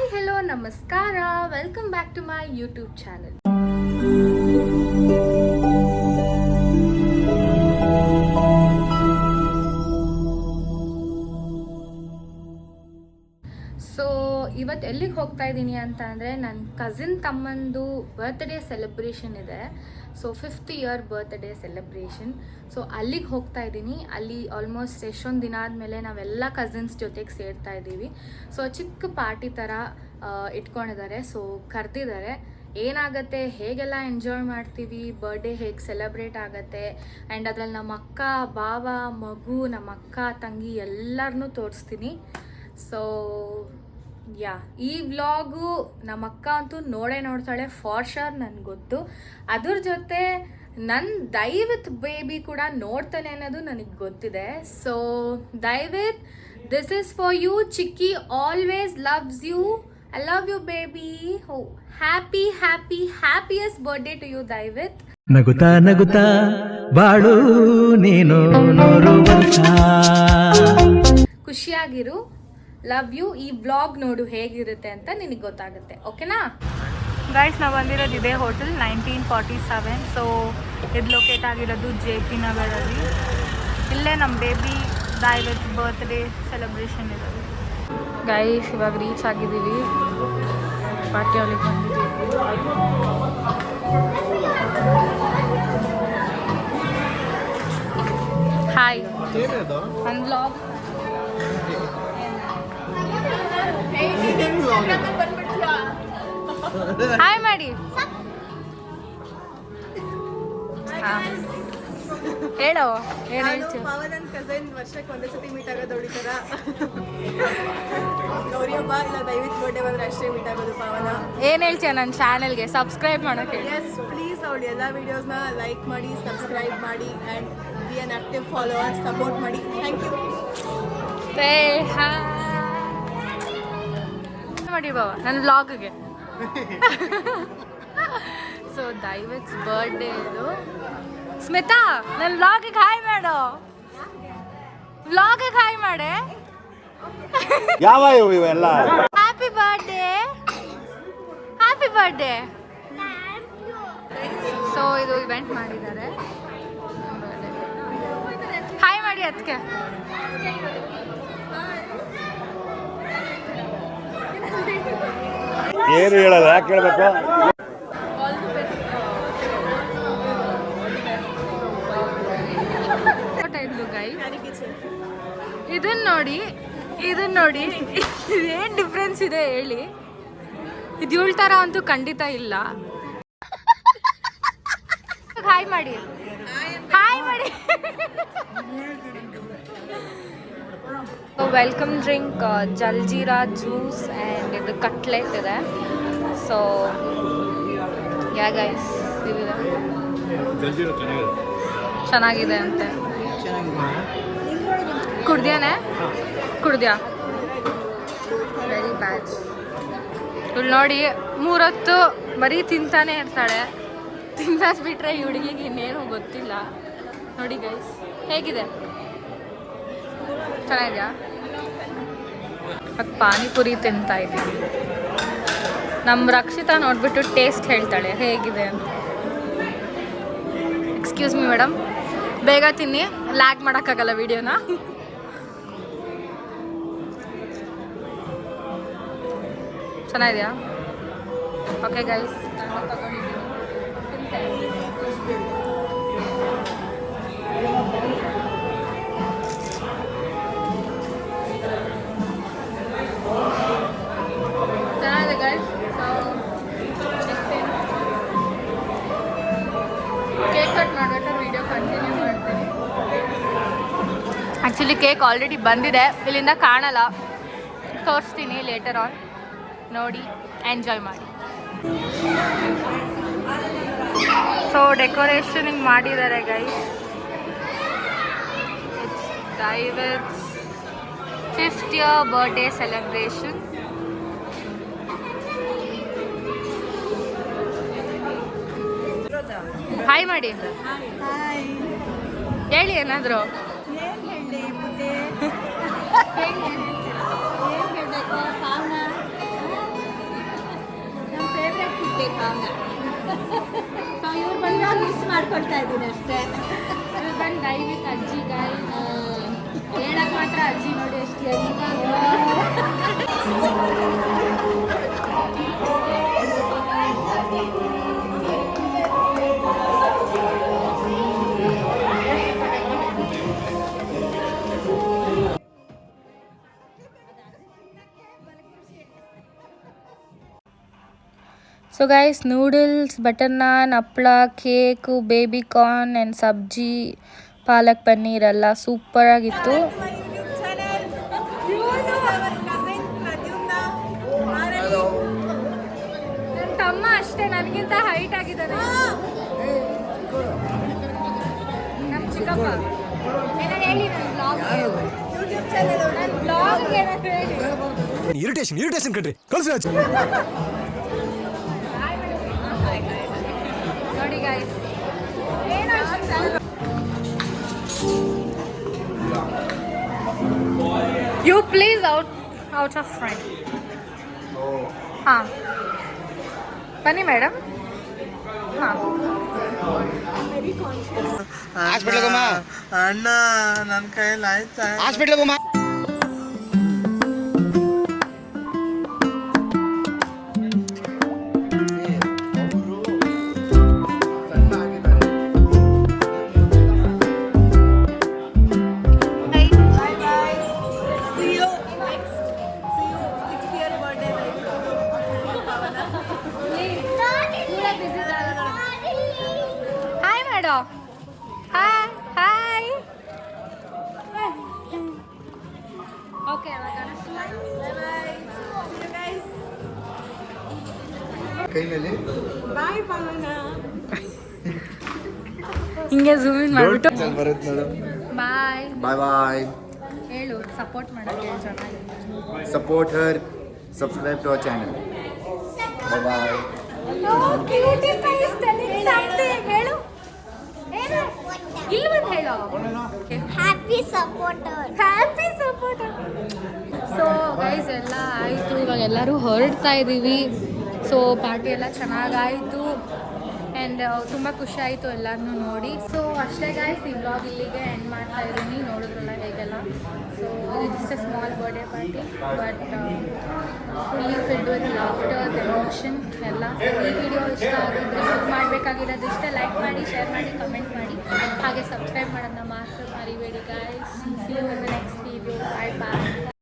Hi hello ನಮಸ್ಕಾರ, welcome back to my YouTube channel. So ಇವತ್ತು ಎಲ್ಲಿಗೆ ಹೋಗ್ತಾ ಇದ್ದೀನಿ ಅಂತ ಅಂದರೆ ನನ್ನ ಕಸಿನ್ ತಮ್ಮಂದು ಬರ್ತ್ಡೇ ಸೆಲೆಬ್ರೇಷನ್ ಇದೆ. So 5th year birthday celebration. So ಅಲ್ಲಿಗೆ ಹೋಗ್ತಾ ಇದ್ದೀನಿ. ಅಲ್ಲಿ ಆಲ್ಮೋಸ್ಟ್ ಎಷ್ಟೊಂದು ದಿನ ಆದಮೇಲೆ ನಾವೆಲ್ಲ ಕಸಿನ್ಸ್ ಜೊತೆಗೆ ಸೇರ್ತಾ ಇದ್ದೀವಿ. ಸೊ ಚಿಕ್ಕ ಪಾರ್ಟಿ ಥರ ಇಟ್ಕೊಂಡಿದ್ದಾರೆ. ಸೊ ಕರೆದಿದ್ದಾರೆ. ಏನಾಗುತ್ತೆ, ಹೇಗೆಲ್ಲ ಎಂಜಾಯ್ ಮಾಡ್ತೀವಿ, ಬರ್ಡೇ ಹೇಗೆ ಸೆಲೆಬ್ರೇಟ್ ಆಗುತ್ತೆ, ಆ್ಯಂಡ್ ಅದರಲ್ಲಿ ನಮ್ಮ ಅಕ್ಕ, ಬಾವ, ಮಗು, ನಮ್ಮ ಅಕ್ಕ, ತಂಗಿ ಎಲ್ಲರನ್ನೂ ತೋರಿಸ್ತೀನಿ. ಸೊ ಈ ವ್ಲಾಗು ನಮ್ಮ ಅಕ್ಕ ಅಂತೂ ನೋಡ್ತಾಳೆ ಫಾರ್ ಶೋರ್, ನನಗೆ ಗೊತ್ತು. ಅದ್ರ ಜೊತೆ ನನ್ನ ದೈವತ್ ಬೇಬಿ ಕೂಡ ನೋಡ್ತಾನೆ ಅನ್ನೋದು ನನಗೆ ಗೊತ್ತಿದೆ. So Daivat, this is for you. ಚಿಕ್ಕಿ always loves you. I love you baby. Happiest birthday to you Daivat. ನಗುತ್ತಾ ನಗುತ್ತಾ ಬಾಳು ನೀನು ನೂರು ವರ್ಷ. ಖುಷಿಯಾಗಿರು. Love you. ಈ ವ್ಲಾಗ್ ನೋಡು ಹೇಗಿರುತ್ತೆ ಅಂತ ನಿನಗೆ ಗೊತ್ತಾಗುತ್ತೆ. ಓಕೆನಾ ಗೈಸ್? ನಾವು ಬಂದಿರೋದು ಇದೇ ಹೋಟೆಲ್ 1947. ಸೊ ಇದು ಲೊಕೇಟ್ ಆಗಿರೋದು JP ನಗರಲ್ಲಿ. ಇಲ್ಲೇ ನಮ್ಮ ಬೇಬಿ ದೈವತ್ ಬರ್ತ್ಡೇ ಸೆಲೆಬ್ರೇಷನ್ ಇರೋದು. ಗೈಸ್ ಇವಾಗ ರೀಚ್ ಆಗಿದ್ದೀವಿ. ಪಾರ್ಟಿ ಹಾಲಿಗೆ ಬಂದಿದ್ದೀವಿ. ಹಾಯ್, ನನ್ನ ವ್ಲಾಗ್. ಹಾಯ್ ಮಾಡಿ. ಹೇಳೋ, ಏನು ಹೇಳ್ತೀವಿ? ನನ್ನ ಕಸಿನ್ ವರ್ಷಕ್ಕೆ ಒಂದೇ ಸತಿ ಮೀಟ್ ಆಗೋದು ಹೊಡಿತಾರ. ಗೌರಿ ಹಬ್ಬ ಇಲ್ಲ ದೈವತ್ ಬರ್ಡೇ ಬಂದ್ರೆ ಅಷ್ಟೇ ಮೀಟ್ ಆಗೋದು ಪಾವನ. ಏನು ಹೇಳ್ತೀಯ ನನ್ನ ಚಾನೆಲ್ಗೆ ಸಬ್ಸ್ಕ್ರೈಬ್ ಮಾಡೋಕ್ಕೆ? ಎಸ್ ಪ್ಲೀಸ್, ಅವಳು ಎಲ್ಲ ವೀಡಿಯೋಸ್ನ ಲೈಕ್ ಮಾಡಿ, ಸಬ್ಸ್ಕ್ರೈಬ್ ಮಾಡಿ, and be an active follower, support ಮಾಡಿ. Thank you. ಮಾಡಿ ಬಾವ ನನ್ನ ವ್ಲಾಗ್ಗೆ. ಸೊ ದೈವತ್ಸ್ ಬರ್ಡೇ ಇದು. ಸ್ಮಿತಾ, ನನ್ನ ವ್ಲಾಗಿಗೆ ಹಾಯ್ ಮಾಡು. ವ್ಲಾಗಿಗೆ ಹಾಯ್ ಮಾಡೆ. ಯಾವ ಇವೆಲ್ಲ? Happy birthday. Happy birthday. So ಇದು ಇವೆಂಟ್ ಮಾಡಿದ್ದಾರೆ. ಹಾಯ್ ಮಾಡಿ ಅದಕ್ಕೆ. ಏನು ಹೇಳಲ್ಲ, ಯಾಕೆ ಹೇಳ್ಬೇಕು? ಇದನ್ನ ನೋಡಿ ಏನು ಡಿಫ್ರೆನ್ಸ್ ಇದೆ ಹೇಳಿ? ಇದು ಇವಳ ಥರ ಅಂತೂ ಖಂಡಿತ ಇಲ್ಲ. ಹಾಯ್ ಮಾಡಿ. ಹಾಯ್ ಮಾಡಿ. Welcome drink jaljeera juice and ಇದು ಕಟ್ಲೆಟ್ ಇದೆ. ಸೊ ಗೈಸ್ ಇದಿದೆ, ಚೆನ್ನಾಗಿದೆ ಅಂತೆ. ಕುಡ್ದ್ಯಾ? Very bad. ಇವಳು ನೋಡಿ 3 ಹೊತ್ತು ಬರೀ ತಿಂತಾನೆ ಇರ್ತಾಳೆ. ತಿನ್ನೋದು ಬಿಟ್ರೆ ಈ ಹುಡುಗಿಗೆ ಇನ್ನೇನು ಗೊತ್ತಿಲ್ಲ. ನೋಡಿ ಗೈಸ್ ಹೇಗಿದೆ, ಚೆನ್ನಾಗಿದೆಯಾ? ಅದು ಪಾನಿಪುರಿ ತಿಂತಾ ಇದ್ದೀವಿ. ನಮ್ಮ ರಕ್ಷಿತಾ ನೋಡ್ಬಿಟ್ಟು ಟೇಸ್ಟ್ ಹೇಳ್ತಾಳೆ ಹೇಗಿದೆ ಅಂತ. ಎಕ್ಸ್ಕ್ಯೂಸ್ ಮಿ ಮೇಡಮ್, ಬೇಗ ತಿನ್ನಿ, ಲ್ಯಾಗ್ ಮಾಡೋಕ್ಕಾಗಲ್ಲ ವಿಡಿಯೋನ. ಚೆನ್ನಾಗಿದೆಯಾ? ಓಕೆ ಗೈಸ್, ಚೆನ್ನಾಗಿದೆ ಗೈಸ್. ಕೇಕ್ ಕಟ್ ಮಾಡ್ಬೇಕಾದ್ರೆ ವಿಡಿಯೋ ಕಂಟಿನ್ಯೂ ಮಾಡ್ತೀನಿ. ಆ್ಯಕ್ಚುಲಿ ಕೇಕ್ ಆಲ್ರೆಡಿ ಬಂದಿದೆ, ಇಲ್ಲಿಂದ ಕಾಣಲ್ಲ, ತೋರಿಸ್ತೀನಿ ಲೇಟರ್ ಆನ್. ನೋಡಿ ಎಂಜಾಯ್ ಮಾಡಿ. ಸೊ ಡೆಕೋರೇಷನ್ ಹಿಂಗೆ ಮಾಡಿದ್ದಾರೆ guys. It's Daivat's 5th year birthday celebration. Hi ಮಾಡಿ. ಹೇಳಿ ಏನಾದರೂ. ಮಾಡ್ಬೇಕು ಅವನ್ನ. ಸೊ ಇವ್ರು ಬಂದು ಮಿಸ್ ಮಾಡ್ಕೊಳ್ತಾ ಇದ್ದೀನಿ ಅಷ್ಟೇ. ಇವ್ರು ಬಂದು ದಯವಿಟ್ಟು ಅಜ್ಜಿ ಗಾಯಿ ಹೇಳಕ್ ಮಾತ್ರ ಅಜ್ಜಿ ನೋಡಿ ಎಷ್ಟು ಸೊ ಗೈಸ್ ನೂಡಲ್ಸ್ ಬಟರ್ ನಾನ್ ಹಪ್ಪಳ ಕೇಕು ಬೇಬಿ ಕಾರ್ನ್ ಆ್ಯಂಡ್ ಸಬ್ಜಿ ಪಾಲಕ್ ಪನ್ನೀರ್ ಎಲ್ಲ ಸೂಪರಾಗಿತ್ತು. ನನ್ನ ತಮ್ಮ ಅಷ್ಟೇ ನನಗಿಂತ ಹೈಟ್ ಆಗಿದ್ದಾನೆ. ನಮ್ಮ ಚಿಕ್ಕಪ್ಪ ಏನಾದ್ರು ಹೇಳಿ ನನ್ನ ಬ್ಲಾಗ್ಗೆ ಏನಾದ್ರು ಹೇಳಿ. ಇರಿಟೇಷನ್ ಕಣ್ರಿ ಕಳ್ಸಿ ನೋಡಿ guys you please out of friend. ಹಾಂ ಬನ್ನಿ ಮೇಡಮ್. ಹಾಂ ಅಣ್ಣ ನನ್ನ ಕೈಯಲ್ಲಿ ಆಯ್ತಾ hi madam. Hi hi. Okay ಕೈನಲ್ಲಿ ಬಾಯ್ ಪವನ. ಹಿಂಗೆ ಝೂಮ್ ಇನ್ ಮಾಡಿಬಿಟ್ಟು ಬರುತ್ತೆ ಮೇಡಮ್. ಬಾಯ್ ಬಾಯ್ ಬಾಯ್. ಹೇಳು ಸಪೋರ್ಟ್ ಮಾಡೋಕ್ಕೆ ಚೆನ್ನಾಗಿ. Support her, subscribe to our channel. Bye bye. ಹೇಳು ಇಲ್ಲಿ ಬಂದು ಹೇಳು. Happy supporter. Happy supporter. So guys ಎಲ್ಲ ಆಯಿತು, ಇವಾಗ ಎಲ್ಲರೂ ಹೊರಡ್ತಾ ಇದ್ದೀವಿ. ಸೊ ಪಾರ್ಟಿ ಎಲ್ಲ ಚೆನ್ನಾಗಾಯಿತು ಆ್ಯಂಡ್ ತುಂಬ ಖುಷಿ ಆಯಿತು ಎಲ್ಲರನ್ನೂ ನೋಡಿ. ಸೊ ಅಷ್ಟೇ ಗೈಸ್, ಈ ವ್ಲಾಗ್ ಇಲ್ಲಿಗೆ ಎಂಡ್ ಮಾಡ್ತಾ ಇದ್ದೀನಿ. ನೋಡಿದ್ರಲ್ಲ ಹೇಗೆಲ್ಲ. So it's a small birthday party but fully filled with laughters emotion ಎಲ್ಲ. ಈ ವಿಡಿಯೋ ಇಷ್ಟ ಆಗಿದ್ರೆ ಮಾಡಬೇಕಾಗಿರೋದು ಇಷ್ಟ ಲೈಕ್ ಮಾಡಿ, ಶೇರ್ ಮಾಡಿ, ಕಮೆಂಟ್ ಮಾಡಿ, ಹಾಗೆ ಸಬ್ಸ್ಕ್ರೈಬ್ ಮಾಡೋದನ್ನ ಮಾತ್ರ ಮರಿಬೇಡಿ guys. See you in the next video. Bye bye.